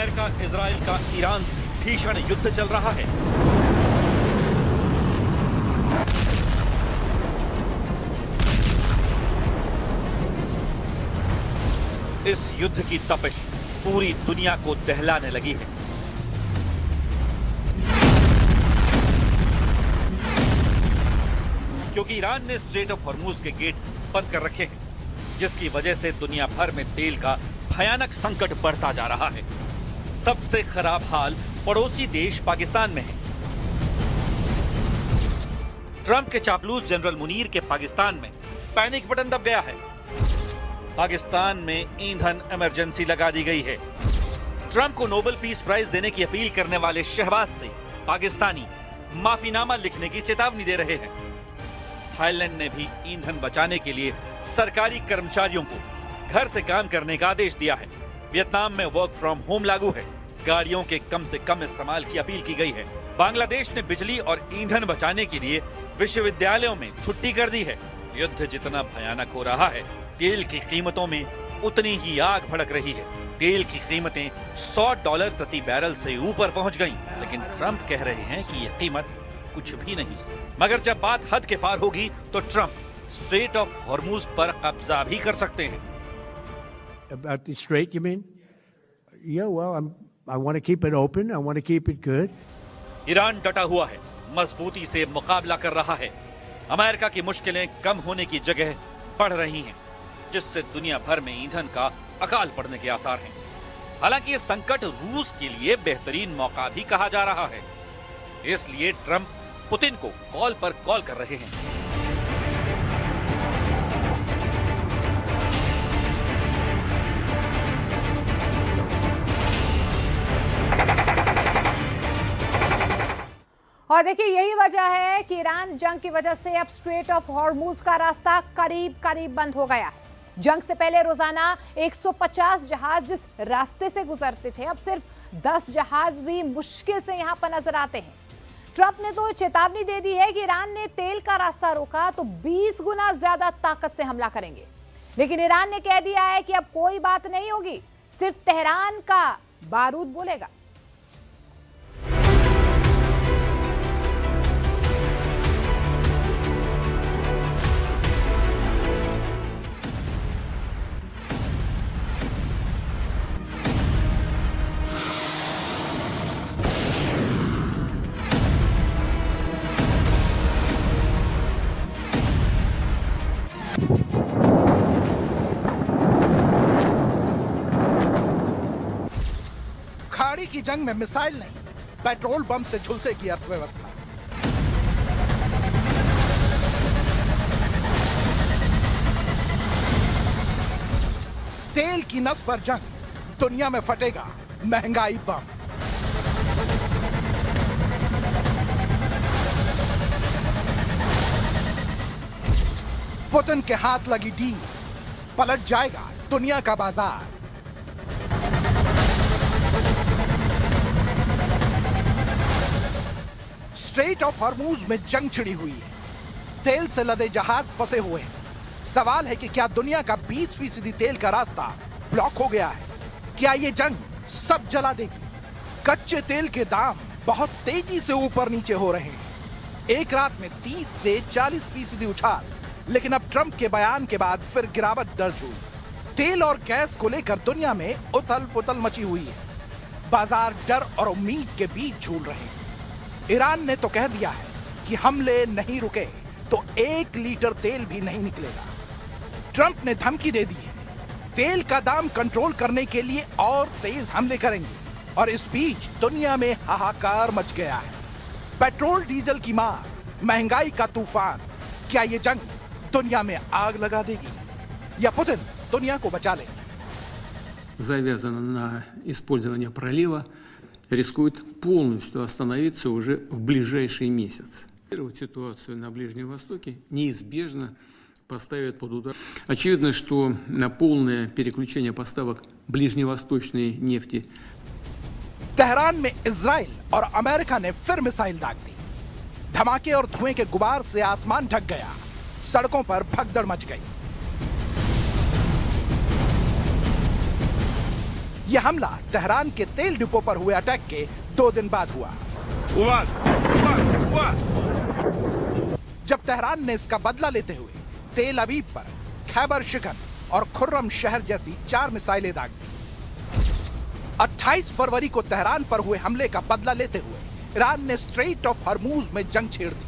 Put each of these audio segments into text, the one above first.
America Israel का Iran से भीषण युद्ध चल रहा है। इस युद्ध की तपिश पूरी दुनिया को दहलाने लगी है। क्योंकि ईरान ने स्ट्रेट ऑफ हॉर्मूज के गेट बंद कर रखे हैं, जिसकी वजह से दुनिया भर में तेल का भयानक संकट बढ़ता जा रहा है। सबसे खराब हाल पड़ोसी देश पाकिस्तान में है। ट्रंप के चापलूस जनरल मुनीर के पाकिस्तान में पैनिक बटन दब गया है। पाकिस्तान में ईंधन इमरजेंसी लगा दी गई है। ट्रंप को नोबेल पीस प्राइज देने की अपील करने वाले शहबाज से पाकिस्तानी माफीनामा लिखने की चेतावनी दे रहे हैं। थाईलैंड ने भी ईंधन बचाने के लिए सरकारी कर्मचारियों को घर से काम करने का आदेश दिया है। वियतनाम में वर्क फ्रॉम होम लागू है। गाड़ियों के कम से कम इस्तेमाल की अपील की गई है। बांग्लादेश ने बिजली और ईंधन बचाने के लिए विश्वविद्यालयों में छुट्टी कर दी है। युद्ध जितना भयानक हो रहा है, तेल की कीमतों में उतनी ही आग भड़क रही है। तेल की कीमतें $100 प्रति बैरल से ऊपर पहुंच गईं, लेकिन ट्रंप कह रहे हैं कि यह कीमत कुछ भी नहीं। मगर जब बात हद के पार होगी तो ट्रंप स्ट्रेट ऑफ हॉर्मूज पर कब्जा भी कर सकते हैं। About the strait, you mean? Yeah, well, I want to keep it open. I want to keep it good. Iran डटा हुआ है, मजबूती से मुकाबला कर रहा है। अमेरिका की मुश्किलें कम होने की जगह बढ़ रही हैं, जिससे दुनिया भर में ईंधन का अकाल पड़ने के आसार हैं। हालांकि ये संकट रूस के लिए बेहतरीन मौका भी कहा जा रहा है। इसलिए ट्रंप पुतिन को कॉल पर कॉल कर रहे हैं। और देखिए, यही वजह है कि ईरान जंग की वजह से अब स्ट्रेट ऑफ हॉर्मूज का रास्ता करीब करीब बंद हो गया है। जंग से पहले रोजाना 150 जहाज जिस रास्ते से गुजरते थे, अब सिर्फ 10 जहाज भी मुश्किल से यहां पर नजर आते हैं। ट्रंप ने तो चेतावनी दे दी है कि ईरान ने तेल का रास्ता रोका तो 20 गुना ज्यादा ताकत से हमला करेंगे। लेकिन ईरान ने कह दिया है कि अब कोई बात नहीं होगी, सिर्फ तेहरान का बारूद बोलेगा। खाड़ी की जंग में मिसाइल नहीं, पेट्रोल बम से झुलसेगी अर्थव्यवस्था। तेल की नस पर जंग, दुनिया में फटेगा महंगाई बम। पुतिन के हाथ लगी डील, पलट जाएगा दुनिया का बाजार। स्ट्रेट ऑफ हॉर्मूज में जंग छिड़ी हुई है। तेल से लदे जहाज फंसे हुए हैं। सवाल है कि क्या दुनिया का 20% तेल का रास्ता ब्लॉक हो गया है? क्या ये जंग सब जला देगी? कच्चे तेल के दाम बहुत तेजी से ऊपर नीचे हो रहे हैं। एक रात में 30 से 40% उछाल, लेकिन अब ट्रंप के बयान के बाद फिर गिरावट दर्ज हुई। तेल और गैस को लेकर दुनिया में उथल पुथल मची हुई है। बाजार डर और उम्मीद के बीच झूल रहे हैं। ईरान ने तो कह दिया है कि हमले नहीं रुके तो 1 लीटर तेल भी नहीं निकलेगा। ट्रंप ने धमकी दे दी है, तेल का दाम कंट्रोल करने के लिए और तेज हमले करेंगे। और इस बीच दुनिया में हाहाकार मच गया है। पेट्रोल डीजल की मार, महंगाई का तूफान। क्या ये जंग दुनिया में आग लगा देगी या पुतिन दुनिया को बचा लेगा? Завязано на использование пролива, рискует полностью остановиться уже в ближайший месяц. Ситуацию на Ближнем Востоке неизбежно поставит под удар. Очевидно, что на полное переключение поставок ближневосточной нефти. तेहरान में इजराइल और अमेरिका ने फिर मिसाइल दाग दी। धमाके और धुएं के गुबार से आसमान ढक गया। सड़कों पर भगदड़ मच गई। यह हमला तेहरान के तेल डिपो पर हुए अटैक के 2 दिन बाद हुआ। जब तेहरान ने इसका बदला लेते हुए तेल अवीव पर खैबर शिकन और खुर्रम शहर जैसी 4 मिसाइलें दागी। 28 फरवरी को तेहरान पर हुए हमले का बदला लेते हुए ईरान ने स्ट्रेट ऑफ हॉर्मूज में जंग छेड़ दी।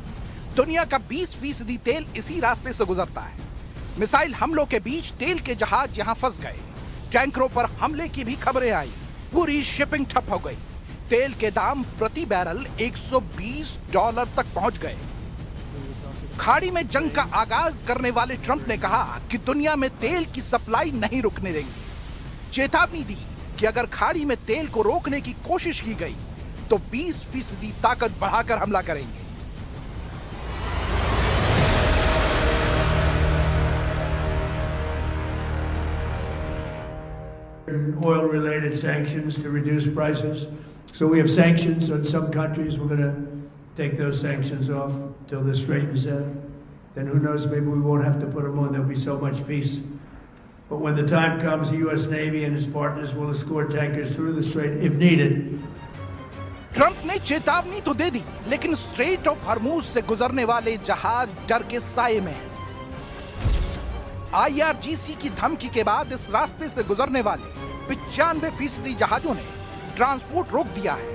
दुनिया का 20% तेल इसी रास्ते से गुजरता है। मिसाइल हमलों के बीच तेल के जहाज यहां फंस गए। टैंकरों पर हमले की भी खबरें आई। पूरी शिपिंग ठप हो गई। तेल के दाम प्रति बैरल $120 तक पहुंच गए। खाड़ी में जंग का आगाज करने वाले ट्रंप ने कहा कि दुनिया में तेल की सप्लाई नहीं रुकने देंगे। चेतावनी दी कि अगर खाड़ी में तेल को रोकने की कोशिश की गई तो 20% ताकत बढ़ाकर हमला करेंगे। Oil-related sanctions to reduce prices. So we have sanctions on some countries. We're going to take those sanctions off till this straightens out. Then who knows, maybe we won't have to put them on. There'll be so much peace. But when the time comes, the U.S. Navy and its partners will escort tankers through the strait if needed. Trump ने चेतावनी तो दे दी, लेकिन straight of Hormuz से गुजरने वाले जहाज डर के साए में हैं। IRGC की धमकी के बाद इस रास्ते से गुजरने वाले 95% जहाजों ने ट्रांसपोर्ट रोक दिया है।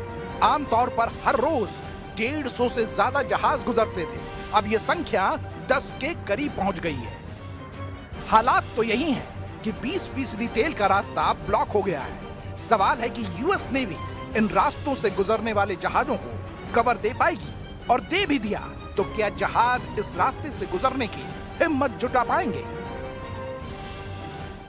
आमतौर पर हर रोज 150 से ज्यादा जहाज गुजरते थे। अब यह संख्या 10 के करीब पहुंच गई है। हालात तो यही हैं कि 20% तेल का रास्ता ब्लॉक हो गया है। सवाल है कि यूएस नेवी इन रास्तों से गुजरने वाले जहाजों को कवर दे पाएगी, और दे भी दिया तो क्या जहाज इस रास्ते से गुजरने की हिम्मत जुटा पाएंगे?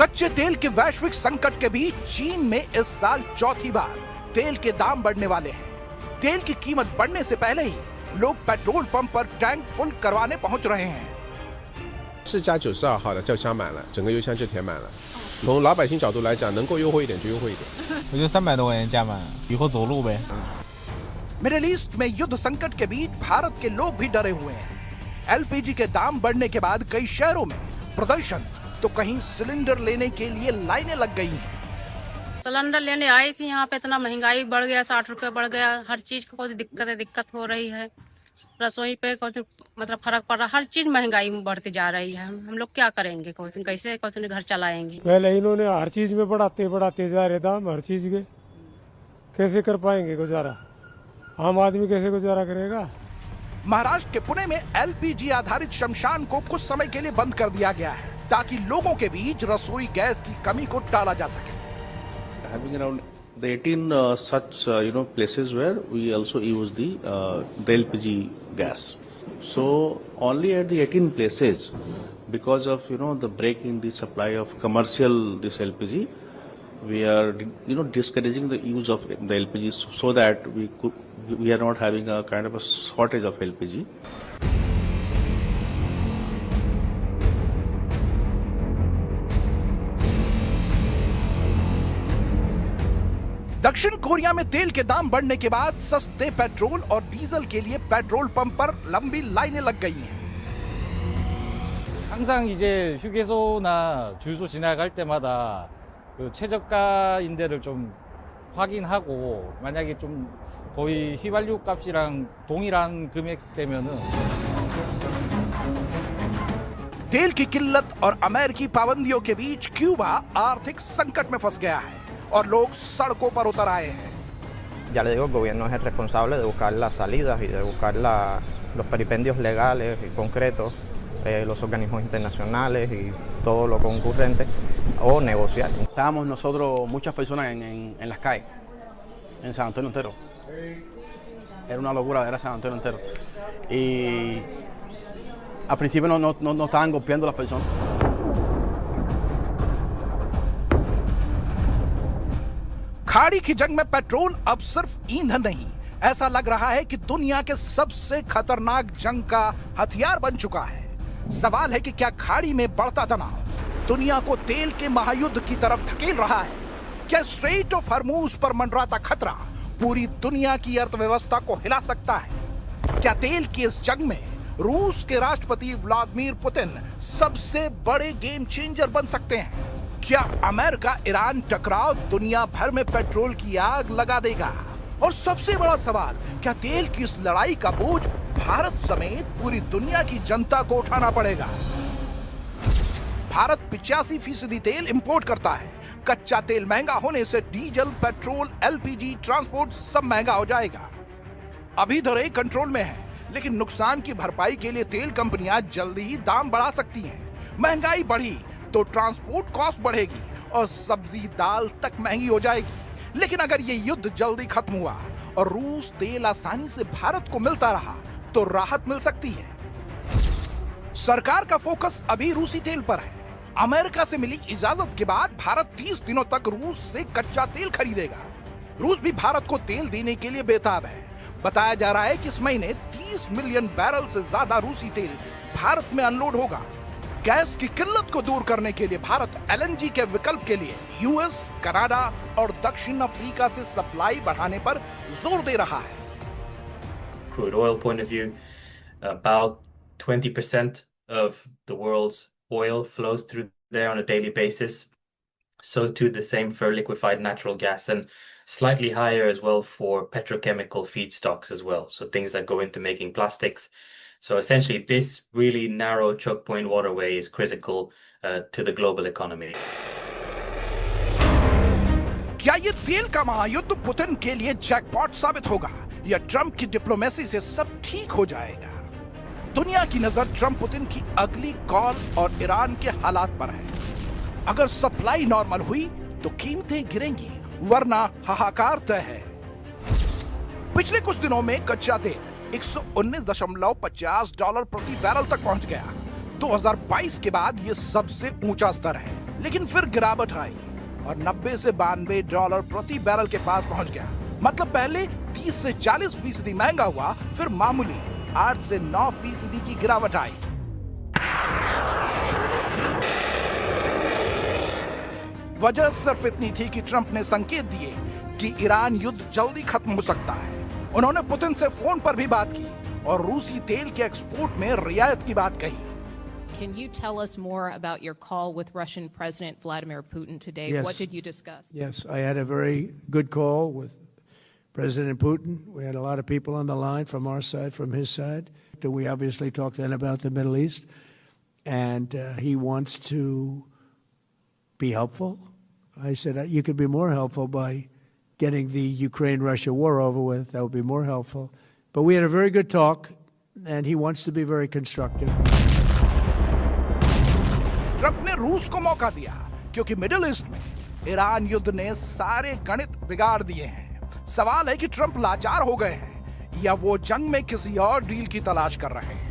कच्चे तेल के वैश्विक संकट के बीच चीन में इस साल चौथी बार तेल के दाम बढ़ने वाले हैं। तेल की कीमत बढ़ने से पहले ही लोग पेट्रोल पंप पर टैंक फुल करवाने पहुंच रहे हैं।是加92号的就加满了，整个油箱就填满了。从老百姓角度来讲，能够优惠一点就优惠一点。我就300多块钱加满，以后走路呗。मिडिल ईस्ट में युद्ध संकट के बीच भारत के लोग भी डरे हुए हैं। LPG के दाम बढ़ने के बाद कई शहरों में प्रदर्शन, तो कहीं सिलेंडर लेने के लिए लाइनें लग गई हैं। सिलेंडर लेने आई थी, यहाँ पे इतना महंगाई बढ़ गया, 60 रुपए बढ़ गया। हर चीज को कोई दिक्कत हो रही है। रसोई पे मतलब फर्क पड़ रहा, हर चीज महंगाई बढ़ती जा रही है। हम लोग क्या करेंगे, कैसे घर चलाएंगे? पहले इन्होंने हर चीज में बढ़ाते जा रहे दाम, हर चीज के कैसे कर पाएंगे गुजारा? आम आदमी कैसे गुजारा करेगा? महाराष्ट्र के पुणे में LPG आधारित शमशान को कुछ समय के लिए बंद कर दिया गया है, ताकि लोगों के बीच रसोई गैस की कमी को टाला जा सके। Having around the 18 such places where we also use the LPG gas. So only at the 18 places, because of the break in the supply of commercial this LPG, we are discouraging the use of the LPG so that we are not having a kind of a shortage of LPG. दक्षिण Korea में तेल के दाम बढ़ने के बाद सस्ते petrol और डीजल के लिए पेट्रोल पंप पर लंबी लाइनें लग गई हैं। 항상 이제 휴게소나 주유소 지나갈 때마다 그 최저가인 데를 좀 확인하고, 만약에 좀 거의 휘발유 값이랑 동일한 금액 되면은 तेल की किल्लत और अमेरिकी पाबंदियों के बीच क्यूबा आर्थिक संकट में फंस गया है और लोग सड़कों पर उतर आए हैं। Ya le digo, el gobierno es el responsable de buscar las salidas y de buscar los peripendios legales y concretos, los organismos internacionales y todo lo concurrente, o negociar. Estábamos nosotros, muchas personas en las calles, en San Antonio entero. Era una locura, era San Antonio entero. Y al principio no estaban golpeando las personas. खाड़ी की जंग में petrol अब सिर्फ ईंधन नहीं, ऐसा लग रहा है कि दुनिया के सबसे खतरनाक जंग का हथियार बन चुका है। सवाल है कि क्या खाड़ी में बढ़ता तनाव दुनिया को तेल के महायुद्ध की तरफ धकेल रहा है? क्या स्ट्रेट ऑफ हॉर्मूज पर मंडराता खतरा पूरी दुनिया की अर्थव्यवस्था को हिला सकता है? क्या तेल की इस जंग में रूस के राष्ट्रपति व्लादिमीर पुतिन सबसे बड़े गेम चेंजर बन सकते हैं? क्या अमेरिका ईरान टकराव दुनिया भर में पेट्रोल की आग लगा देगा? और सबसे बड़ा सवाल, क्या तेल की इस लड़ाई का बोझ भारत समेत पूरी दुनिया की जनता को उठाना पड़ेगा? भारत 85% तेल इंपोर्ट करता है। कच्चा तेल महंगा होने से डीजल, पेट्रोल, एलपीजी, ट्रांसपोर्ट सब महंगा हो जाएगा। अभी तो रेट कंट्रोल में है, लेकिन नुकसान की भरपाई के लिए तेल कंपनियां जल्दी ही दाम बढ़ा सकती हैं। महंगाई बढ़ी तो ट्रांसपोर्ट कॉस्ट बढ़ेगी और सब्जी दाल तक महंगी हो जाएगी। लेकिन अगर ये युद्ध जल्दी खत्म हुआ और रूस तेल आसानी से भारत को मिलता रहा तो राहत मिल सकती है। सरकार का फोकस अभी रूसी तेल पर है। अमेरिका से मिली इजाजत के बाद भारत 30 दिनों तक रूस से कच्चा तेल खरीदेगा। रूस भी भारत को तेल देने के लिए बेताब है। बताया जा रहा है कि इस महीने 30 मिलियन बैरल से ज्यादा रूसी तेल भारत में अनलोड होगा। गैस की किल्लत को दूर करने के लिए भारत एलएनजी के विकल्प के लिए यूएस, कनाडा और दक्षिण अफ्रीका से सप्लाई बढ़ाने पर जोर दे रहा है। Crude oil point of view, about 20% of the world's oil flows through there on a daily basis. So too the same for liquefied natural gas, and slightly higher as well for petrochemical feedstocks as well. So things that go into making plastics. So essentially this really narrow choke point waterway is critical to the global economy. क्या ये तेल का महायुद्ध Putin के लिए jackpot साबित होगा या ट्रंप की डिप्लोमेसी से सब ठीक हो जाएगा? दुनिया की नजर ट्रंप पुतिन की अगली कॉल और ईरान के हालात पर है। अगर सप्लाई नॉर्मल हुई तो कीमतें गिरेंगी, वरना हाहाकार तय है। पिछले कुछ दिनों में कच्चा तेल $119.50 प्रति बैरल तक पहुंच गया। 2022 के बाद ये सबसे ऊंचा स्तर है, लेकिन फिर गिरावट आई और 90 से $92 प्रति बैरल के पास पहुंच गया। मतलब पहले 30 से 40% महंगा हुआ, फिर मामूली 8 से 9% की गिरावट आई। वजह सिर्फ इतनी थी कि ट्रंप ने संकेत दिए कि ईरान युद्ध जल्दी खत्म हो सकता है। उन्होंने पुतिन से फोन पर भी बात की और रूसी तेल के एक्सपोर्ट में रियायत की बात कही। Can you tell us more about your call with Russian President Vladimir Putin today? Yes. What did you discuss? Yes, I had a very good call with President Putin. We had a lot of people on the line from our side, from his side. We obviously talked then about the Middle East, and he wants to be helpful. I said, you could be more helpful by getting the Ukraine-Russia war over with. That would be more helpful. But we had a very good talk, and he wants to be very constructive. Trump ने रूस को मौका दिया क्योंकि middle east में Iran युद्ध ने सारे गणित बिगाड़ दिए हैं। सवाल है कि ट्रंप लाचार हो गए हैं या वो जंग में किसी और डील की तलाश कर रहे हैं।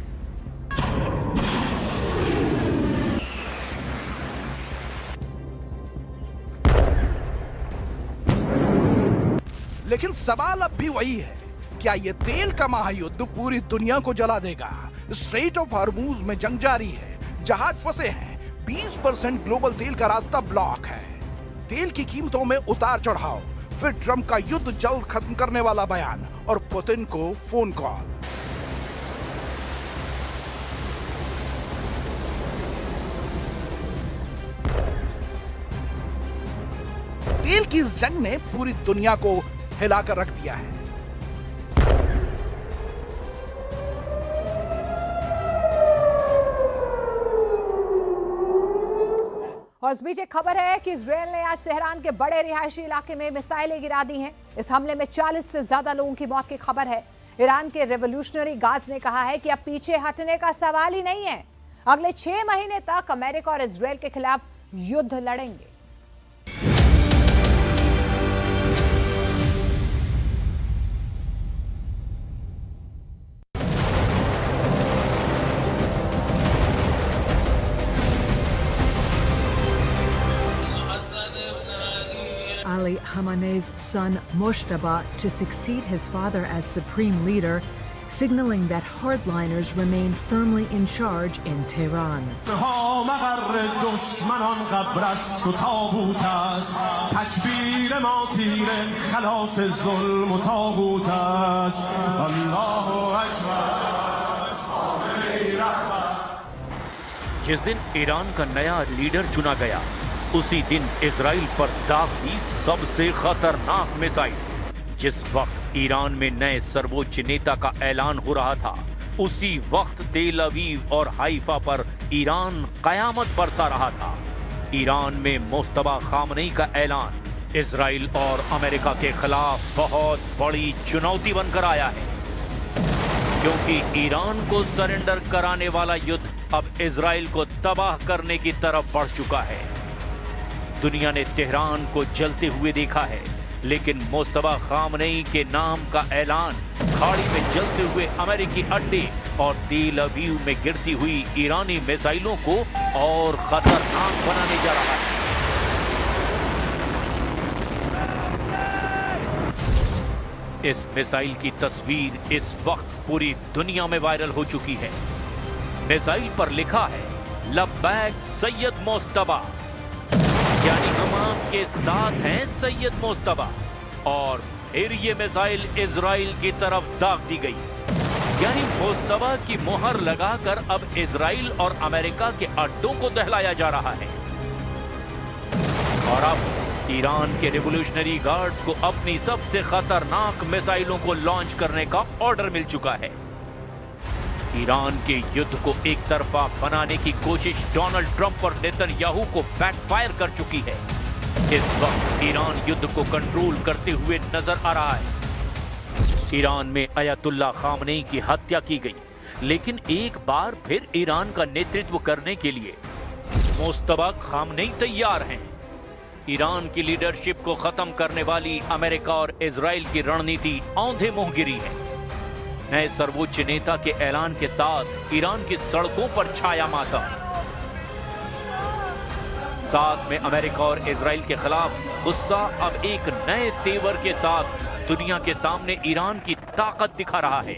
लेकिन सवाल अब भी वही है, क्या ये तेल का महायुद्ध पूरी दुनिया को जला देगा? स्ट्रेट ऑफ हॉर्मूज में जंग जारी है, जहाज फंसे हैं, 20% ग्लोबल तेल का रास्ता ब्लॉक है। तेल की कीमतों में उतार चढ़ाव, फिर ट्रंप का युद्ध जल्द खत्म करने वाला बयान और पुतिन को फोन कॉल। तेल की इस जंग ने पूरी दुनिया को हिलाकर रख दिया है। और इस बीच एक खबर है कि इजरायल ने आज तेहरान के बड़े रिहायशी इलाके में मिसाइलें गिरा दी हैं। इस हमले में 40 से ज्यादा लोगों की मौत की खबर है। ईरान के रेवोल्यूशनरी गार्ड्स ने कहा है कि अब पीछे हटने का सवाल ही नहीं है। अगले 6 महीने तक अमेरिका और इजरायल के खिलाफ युद्ध लड़ेंगे। Ali Khamenei's son Moshtaba to succeed his father as supreme leader signaling that hardliners remain firmly in charge in Tehran. जिस दिन ईरान का नया लीडर चुना गया, उसी दिन इजराइल पर दाग दी सबसे खतरनाक मिसाइल। जिस वक्त ईरान में नए सर्वोच्च नेता का ऐलान हो रहा था, उसी वक्त तेल अवीव और हाइफा पर ईरान कयामत बरसा रहा था। ईरान में मुस्तबा खामनेई का ऐलान इजराइल और अमेरिका के खिलाफ बहुत बड़ी चुनौती बनकर आया है, क्योंकि ईरान को सरेंडर कराने वाला युद्ध अब इजराइल को तबाह करने की तरफ बढ़ चुका है। दुनिया ने तेहरान को जलते हुए देखा है, लेकिन मुस्तबा खामनेई के नाम का ऐलान खाड़ी में जलते हुए अमेरिकी अड्डे और तेल अवीव में गिरती हुई ईरानी मिसाइलों को और खतरनाक बनाने जा रहा है। इस मिसाइल की तस्वीर इस वक्त पूरी दुनिया में वायरल हो चुकी है। मिसाइल पर लिखा है लब्बैक सैयद मुस्तबा, यानी हम आपके साथ हैं सैयद मुस्तबा। और फिर ये मिसाइल इजराइल की तरफ दाग दी गई, यानी मुस्तबा की मुहर लगाकर अब इजराइल और अमेरिका के अड्डों को दहलाया जा रहा है। और अब ईरान के रिवोल्यूशनरी गार्ड्स को अपनी सबसे खतरनाक मिसाइलों को लॉन्च करने का ऑर्डर मिल चुका है। ईरान के युद्ध को एक तरफा बनाने की कोशिश डोनाल्ड ट्रंप और नेतन्याहू को बैकफायर कर चुकी है। इस वक्त ईरान युद्ध को कंट्रोल करते हुए नजर आ रहा है। ईरान में अयतुल्ला खामनेई की हत्या की गई, लेकिन एक बार फिर ईरान का नेतृत्व करने के लिए मुस्तबा खामनेई तैयार हैं। ईरान की लीडरशिप को खत्म करने वाली अमेरिका और इजराइल की रणनीति औंधे मुंह गिरी है। नए सर्वोच्च नेता के ऐलान के साथ ईरान की सड़कों पर छाया मातम। साथ में अमेरिका और इजराइल के खिलाफ गुस्सा अब एक नए तेवर के साथ दुनिया के सामने ईरान की ताकत दिखा रहा है।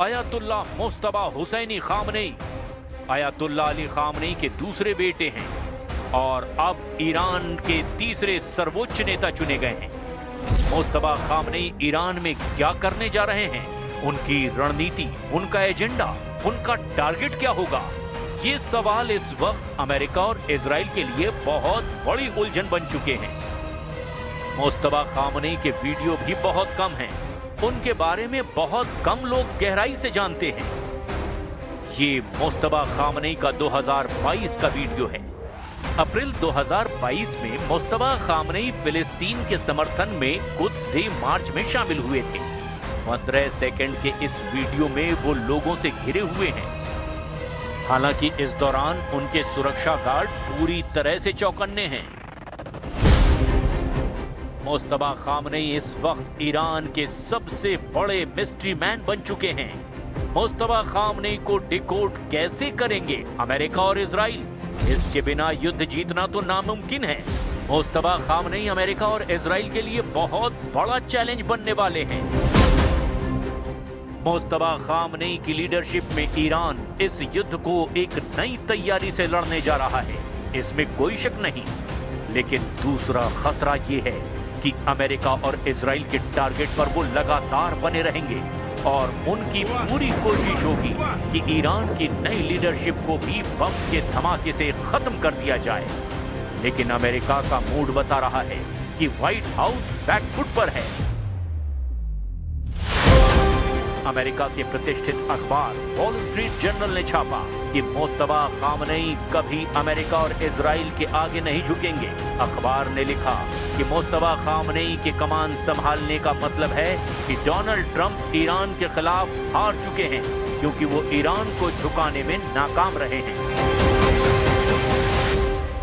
Ayatollah Mojtaba Hosseini Khamenei Ayatollah Ali Khamenei के दूसरे बेटे हैं और अब ईरान के तीसरे सर्वोच्च नेता चुने गए हैं। मुस्तबा खामनेई ईरान में क्या करने जा रहे हैं, उनकी रणनीति, उनका एजेंडा, उनका टारगेट क्या होगा, ये सवाल इस वक्त अमेरिका और इजराइल के लिए बहुत बड़ी उलझन बन चुके हैं। मुस्तबा खामनेई के वीडियो भी बहुत कम हैं, उनके बारे में बहुत कम लोग गहराई से जानते हैं। ये मुस्तबा खामनेई का 2022 का वीडियो है। अप्रैल 2022 में मुस्तबा खामनेई फिलिस्तीन के समर्थन में कुद्स डे मार्च में शामिल हुए थे। 15 सेकंड के इस वीडियो में वो लोगों से घिरे हुए हैं। हालांकि इस दौरान उनके सुरक्षा गार्ड पूरी तरह से चौकन्ने हैं। मुस्तबा खामनेई इस वक्त ईरान के सबसे बड़े मिस्ट्री मैन बन चुके हैं। मुस्तबा खामनेई को डिकोड कैसे करेंगे अमेरिका और इजराइल? इसके बिना युद्ध जीतना तो नामुमकिन है। मुस्तबा खामनेई अमेरिका और इजराइल के लिए बहुत बड़ा चैलेंज बनने वाले हैं। मुस्तबा खामनेई की लीडरशिप में ईरान इस युद्ध को एक नई तैयारी से लड़ने जा रहा है, इसमें कोई शक नहीं। लेकिन दूसरा खतरा ये है कि अमेरिका और इजराइल के टारगेट पर वो लगातार बने रहेंगे और उनकी पूरी कोशिश होगी कि ईरान की नई लीडरशिप को भी बम के धमाके से खत्म कर दिया जाए। लेकिन अमेरिका का मूड बता रहा है कि व्हाइट हाउस बैकफुट पर है। अमेरिका के प्रतिष्ठित अखबार वॉल स्ट्रीट जर्नल ने छापा कि मुस्तफा खामनेई कभी अमेरिका और इजराइल के आगे नहीं झुकेंगे। अखबार ने लिखा कि मुस्तफा खामनेई के कमान संभालने का मतलब है कि डोनाल्ड ट्रंप ईरान के खिलाफ हार चुके हैं, क्योंकि वो ईरान को झुकाने में नाकाम रहे हैं।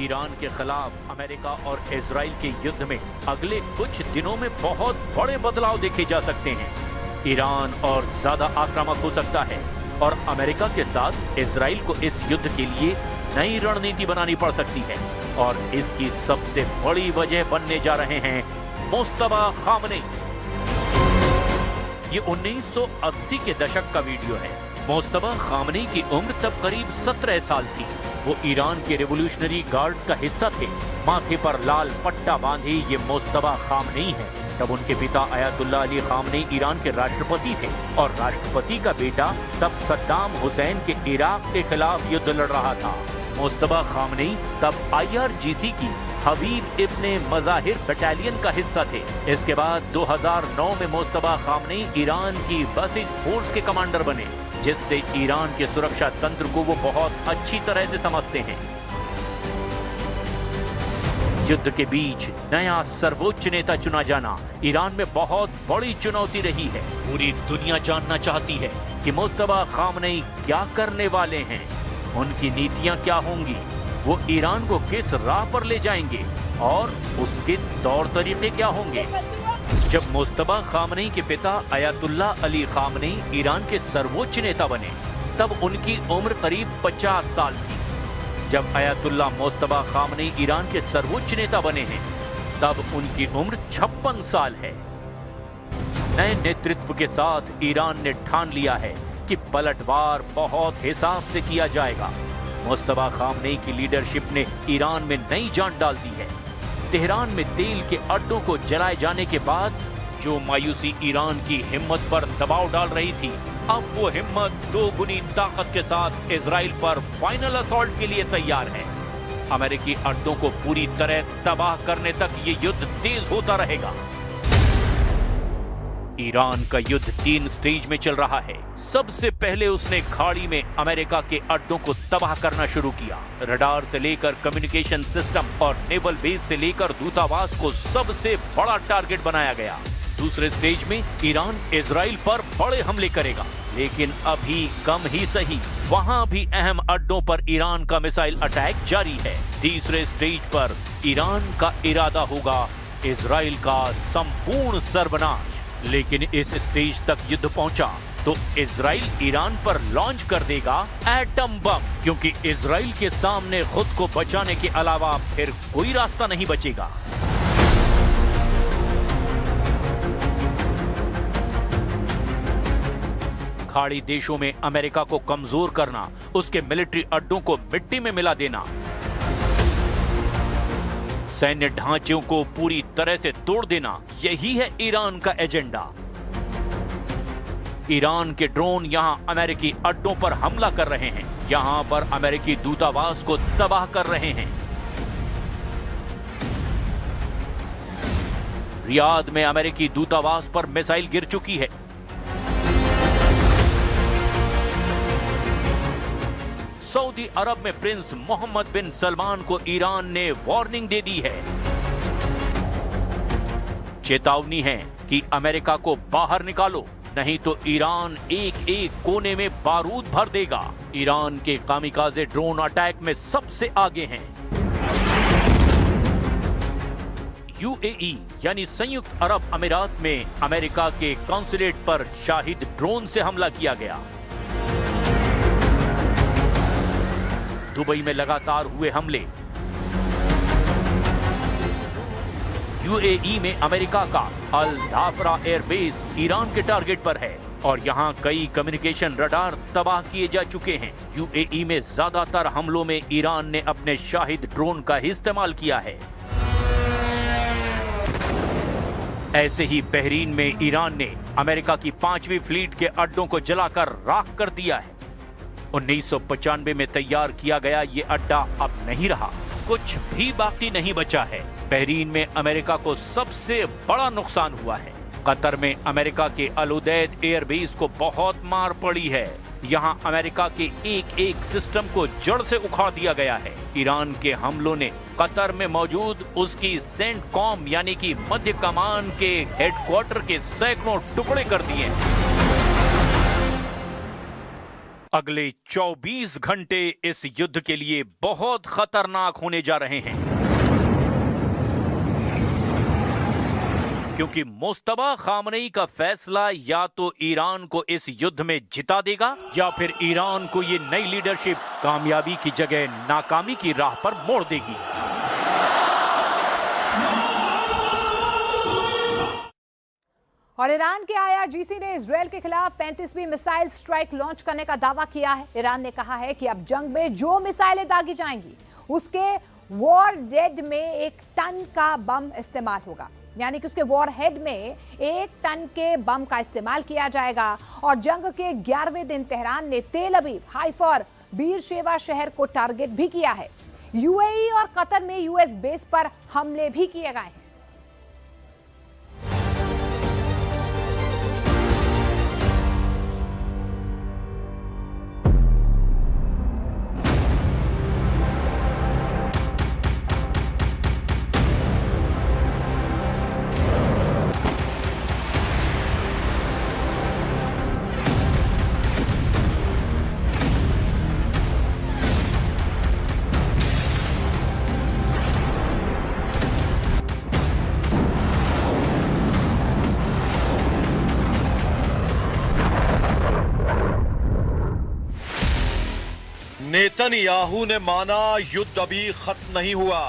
ईरान के खिलाफ अमेरिका और इजराइल के युद्ध में अगले कुछ दिनों में बहुत बड़े बदलाव देखे जा सकते हैं। ईरान और ज्यादा आक्रामक हो सकता है और अमेरिका के साथ इजराइल को इस युद्ध के लिए नई रणनीति बनानी पड़ सकती है और इसकी सबसे बड़ी वजह बनने जा रहे हैं मुस्तफा खामनेई। ये 1980 के दशक का वीडियो है। मुस्तफा खामनेई की उम्र तब करीब 17 साल थी। वो ईरान के रिवोल्यूशनरी गार्ड्स का हिस्सा थे। माथे पर लाल पट्टा बांधे ये मुस्तफा खामनेई है। तब उनके पिता अयातुल्लाह अली खामनेई ईरान के राष्ट्रपति थे और राष्ट्रपति का बेटा तब सद्दाम हुसैन के इराक के खिलाफ युद्ध लड़ रहा था। मुस्तफा खामनेई तब IRGC की हबीब इब्ने मज़ाहिर बटालियन का हिस्सा थे। इसके बाद 2009 में मुस्तफा खामनेई ईरान की बसिज फोर्स के कमांडर बने, जिससे ईरान के सुरक्षा तंत्र को वो बहुत अच्छी तरह से समझते हैं। युद्ध के बीच नया सर्वोच्च नेता चुना जाना ईरान में बहुत बड़ी चुनौती रही है। पूरी दुनिया जानना चाहती है कि मुस्तफा खामनेई क्या करने वाले हैं, उनकी नीतियां क्या होंगी, वो ईरान को किस राह पर ले जाएंगे और उसके तौर तरीके क्या होंगे। जब मुस्तफा खामनेई के पिता अयातुल्लाह अली खामनेई ईरान के सर्वोच्च नेता बने, तब उनकी उम्र करीब 50 साल थी। जब अयातुल्लाह मुस्तफा खामनेई ईरान के सर्वोच्च नेता बने हैं, तब उनकी उम्र 56 साल है। नए नेतृत्व के साथ ईरान ने ठान लिया है कि पलटवार बहुत हिसाब से किया जाएगा। मुस्तफा खामनेई की लीडरशिप ने ईरान में नई जान डाल दी है। तेहरान में तेल के अड्डों को जलाए जाने के बाद जो मायूसी ईरान की हिम्मत पर दबाव डाल रही थी, अब वो हिम्मत दोगुनी ताकत के साथ इजराइल पर फाइनल असॉल्ट के लिए तैयार है। अमेरिकी अड्डों को पूरी तरह तबाह करने तक ये युद्ध तेज होता रहेगा। ईरान का युद्ध 3 स्टेज में चल रहा है। सबसे पहले उसने खाड़ी में अमेरिका के अड्डों को तबाह करना शुरू किया। रडार से लेकर कम्युनिकेशन सिस्टम और नेवल बेस से लेकर दूतावास को सबसे बड़ा टारगेट बनाया गया। दूसरे स्टेज में ईरान इजराइल पर बड़े हमले करेगा, लेकिन अभी कम ही सही, वहां भी अहम अड्डों पर ईरान का मिसाइल अटैक जारी है। तीसरे स्टेज पर ईरान का इरादा होगा इजराइल का संपूर्ण सर्वनाश। लेकिन इस स्टेज तक युद्ध पहुंचा तो इजराइल ईरान पर लॉन्च कर देगा एटम बम, क्योंकि इजराइल के सामने खुद को बचाने के अलावा फिर कोई रास्ता नहीं बचेगा। खाड़ी देशों में अमेरिका को कमजोर करना, उसके मिलिट्री अड्डों को मिट्टी में मिला देना, सैन्य ढांचों को पूरी तरह से तोड़ देना, यही है ईरान का एजेंडा। ईरान के ड्रोन यहां अमेरिकी अड्डों पर हमला कर रहे हैं, यहां पर अमेरिकी दूतावास को तबाह कर रहे हैं। रियाद में अमेरिकी दूतावास पर मिसाइल गिर चुकी है। सऊदी अरब में प्रिंस मोहम्मद बिन सलमान को ईरान ने वार्निंग दे दी है। चेतावनी है कि अमेरिका को बाहर निकालो, नहीं तो ईरान एक एक कोने में बारूद भर देगा। ईरान के कामिकाज़े ड्रोन अटैक में सबसे आगे हैं। UAE यानी संयुक्त अरब अमीरात में अमेरिका के कॉन्सुलेट पर शाहिद ड्रोन से हमला किया गया। दुबई में लगातार हुए हमले। UAE में अमेरिका का अल धाफरा एयरबेस ईरान के टारगेट पर है। और यहाँ कई कम्युनिकेशन रडार तबाह किए जा चुके हैं। यूएई में ज्यादातर हमलों में ईरान ने अपने शाहिद ड्रोन का ही इस्तेमाल किया है। ऐसे ही बहरीन में ईरान ने अमेरिका की 5वीं फ्लीट के अड्डों को जलाकर राख कर दिया है। 1995 में तैयार किया गया ये अड्डा अब नहीं रहा, कुछ भी बाकी नहीं बचा है। बहरीन में अमेरिका को सबसे बड़ा नुकसान हुआ है। कतर में अमेरिका के अल उदैद एयरबेस को बहुत मार पड़ी है। यहां अमेरिका के एक सिस्टम को जड़ से उखाड़ दिया गया है। ईरान के हमलों ने कतर में मौजूद उसकी सेंटकॉम यानी कि मध्य कमान के हेडक्वार्टर के सैकड़ों टुकड़े कर दिए। अगले 24 घंटे इस युद्ध के लिए बहुत खतरनाक होने जा रहे हैं, क्योंकि मुस्तबा खामनेई का फैसला या तो ईरान को इस युद्ध में जिता देगा या फिर ईरान को ये नई लीडरशिप कामयाबी की जगह नाकामी की राह पर मोड़ देगी। और ईरान के IRGC ने इजरायल के खिलाफ 35वीं मिसाइल स्ट्राइक लॉन्च करने का दावा किया है। ईरान ने कहा है कि अब जंग में जो मिसाइलें दागी जाएंगी उसके वॉर डेड में 1 टन का बम इस्तेमाल होगा, यानी कि उसके वॉर हेड में 1 टन के बम का इस्तेमाल किया जाएगा। और जंग के 11वें दिन तेहरान ने तेल अवीव, हाइफा और बीरशेवा शहर को टारगेट भी किया है। यूएई और कतर में यूएस बेस पर हमले भी किए गए हैं। नेतन्याहू ने माना युद्ध अभी खत्म नहीं हुआ।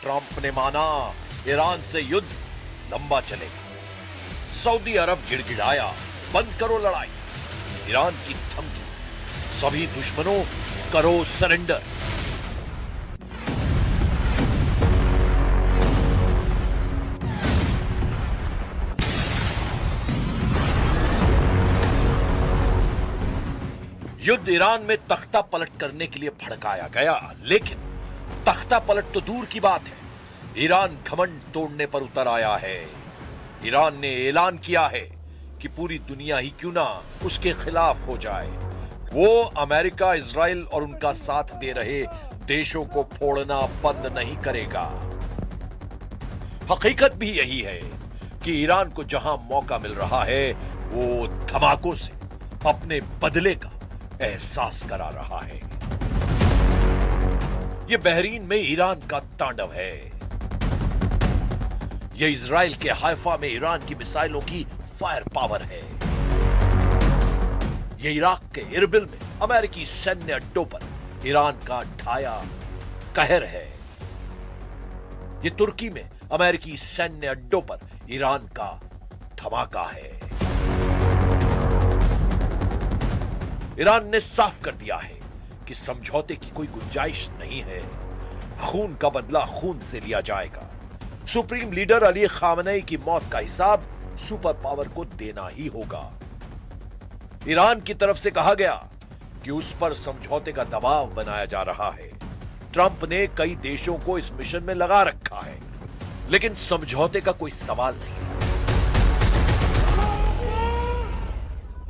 ट्रंप ने माना ईरान से युद्ध लंबा चलेगा। सऊदी अरब गिड़गिड़ाया, बंद करो लड़ाई। ईरान की धमकी, सभी दुश्मनों करो सरेंडर। युद्ध ईरान में तख्ता पलट करने के लिए भड़काया गया, लेकिन तख्ता पलट तो दूर की बात है, ईरान घमंड तोड़ने पर उतर आया है। ईरान ने ऐलान किया है कि पूरी दुनिया ही क्यों ना उसके खिलाफ हो जाए, वो अमेरिका, इजराइल और उनका साथ दे रहे देशों को फोड़ना बंद नहीं करेगा। हकीकत भी यही है कि ईरान को जहां मौका मिल रहा है वो धमाकों से अपने बदले का एहसास करा रहा है। यह बहरीन में ईरान का तांडव है। यह इजराइल के हाइफा में ईरान की मिसाइलों की फायर पावर है। यह इराक के इरबिल में अमेरिकी सैन्य अड्डों पर ईरान का ढाया कहर है। यह तुर्की में अमेरिकी सैन्य अड्डों पर ईरान का धमाका है। ईरान ने साफ कर दिया है कि समझौते की कोई गुंजाइश नहीं है। खून का बदला खून से लिया जाएगा। सुप्रीम लीडर अली खामनेई की मौत का हिसाब सुपर पावर को देना ही होगा। ईरान की तरफ से कहा गया कि उस पर समझौते का दबाव बनाया जा रहा है। ट्रंप ने कई देशों को इस मिशन में लगा रखा है, लेकिन समझौते का कोई सवाल नहीं।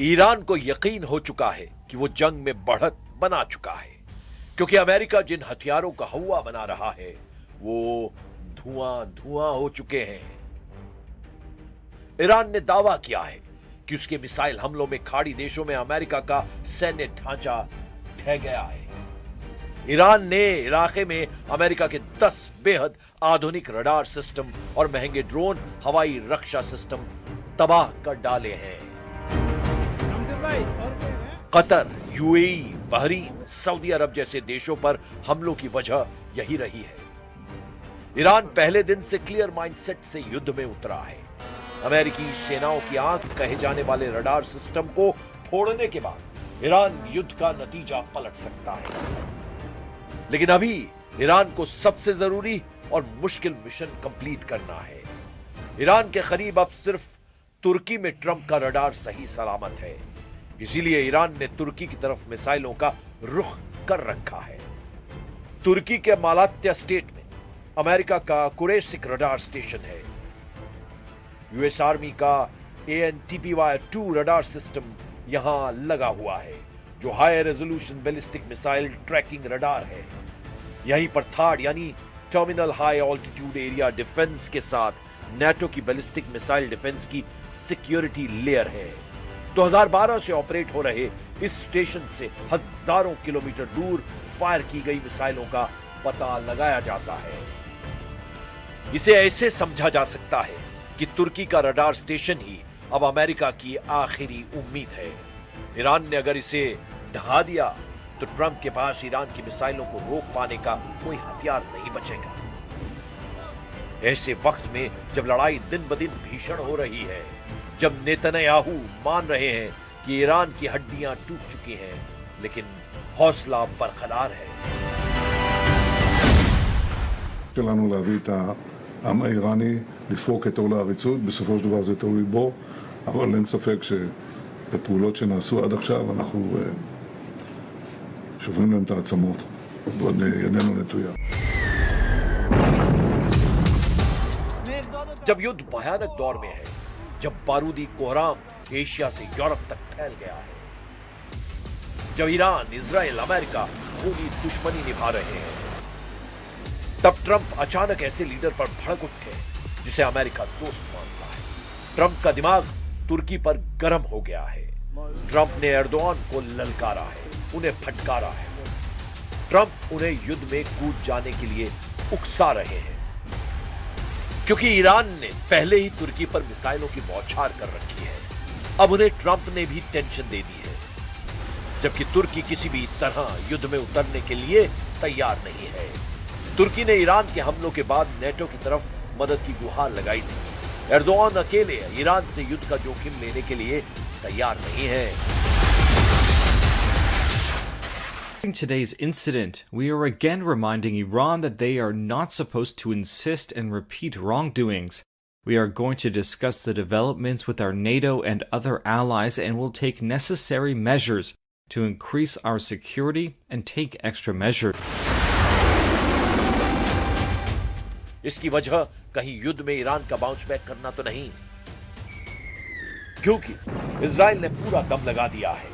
ईरान को यकीन हो चुका है कि वो जंग में बढ़त बना चुका है, क्योंकि अमेरिका जिन हथियारों का हवा बना रहा है वो धुआं धुआं हो चुके हैं। ईरान ने दावा किया है कि उसके मिसाइल हमलों में खाड़ी देशों में अमेरिका का सैन्य ढांचा ढह गया है। ईरान ने इलाके में अमेरिका के 10 बेहद आधुनिक रडार सिस्टम और महंगे ड्रोन हवाई रक्षा सिस्टम तबाह कर डाले हैं। कतर, यूएई, बहरीन, सऊदी अरब जैसे देशों पर हमलों की वजह यही रही है। ईरान पहले दिन से क्लियर माइंडसेट से युद्ध में उतरा है। अमेरिकी सेनाओं की आंख कहे जाने वाले रडार सिस्टम को फोड़ने के बाद ईरान युद्ध का नतीजा पलट सकता है। लेकिन अभी ईरान को सबसे जरूरी और मुश्किल मिशन कंप्लीट करना है। ईरान के करीब अब सिर्फ तुर्की में ट्रंप का रडार सही सलामत है। इसीलिए ईरान ने तुर्की की तरफ मिसाइलों का रुख कर रखा है। तुर्की के मालात्या स्टेट में अमेरिका का कुरेशिक रडार स्टेशन है। यूएस आर्मी का ANTPY-2 रडार सिस्टम यहां लगा हुआ है, जो high resolution ballistic missile tracking radar है। यहीं पर थार्ड यानी terminal high altitude area defence के साथ नेटो की बैलिस्टिक मिसाइल डिफेंस की सिक्योरिटी लेयर है। 2012 से ऑपरेट हो रहे इस स्टेशन से हजारों किलोमीटर दूर फायर की गई मिसाइलों का पता लगाया जाता है। इसे ऐसे समझा जा सकता है कि तुर्की का रडार स्टेशन ही अब अमेरिका की आखिरी उम्मीद है। ईरान ने अगर इसे ढहा दिया तो ट्रंप के पास ईरान की मिसाइलों को रोक पाने का कोई हथियार नहीं बचेगा। ऐसे वक्त में जब लड़ाई दिन ब दिन भीषण हो रही है, जब नेतन्याहू मान रहे हैं कि ईरान की हड्डियां टूट चुकी हैं, लेकिन हौसला बरकरार है। שלנו להביא את העם האיראני לפרוק את עול העריצות. בסופו של דבר זה תלוי בו, אבל אין ספק שבפעולות שנעשו עד עכשיו אנחנו שוברים להם את העצמות, ועוד ידנו נטויה. जब युद्ध भयानक दौर में है, जब बारूदी कोहराम एशिया से यूरोप तक फैल गया है, जब ईरान, इजराइल, अमेरिका खूनी दुश्मनी निभा रहे हैं, तब ट्रंप अचानक ऐसे लीडर पर भड़क उठे जिसे अमेरिका दोस्त मानता है। ट्रंप का दिमाग तुर्की पर गर्म हो गया है। ट्रंप ने एर्दोआन को ललकारा है, उन्हें फटकारा है। ट्रंप उन्हें युद्ध में कूद जाने के लिए उकसा रहे हैं, क्योंकि ईरान ने पहले ही तुर्की पर मिसाइलों की बौछार कर रखी है। अब उन्हें ट्रंप ने भी टेंशन दे दी है, जबकि तुर्की किसी भी तरह युद्ध में उतरने के लिए तैयार नहीं है। तुर्की ने ईरान के हमलों के बाद नेटो की तरफ मदद की गुहार लगाई थी। एर्दोआन अकेले ईरान से युद्ध का जोखिम लेने के लिए तैयार नहीं है। In today's incident, we are again reminding Iran that they are not supposed to insist and repeat wrongdoings. We are going to discuss the developments with our NATO and other allies and will take necessary measures to increase our security and take extra measures. इसकी वजह कहीं युद्ध में Iran का bounce back करना तो नहीं, क्योंकि इजराइल ने पूरा दम लगा दिया है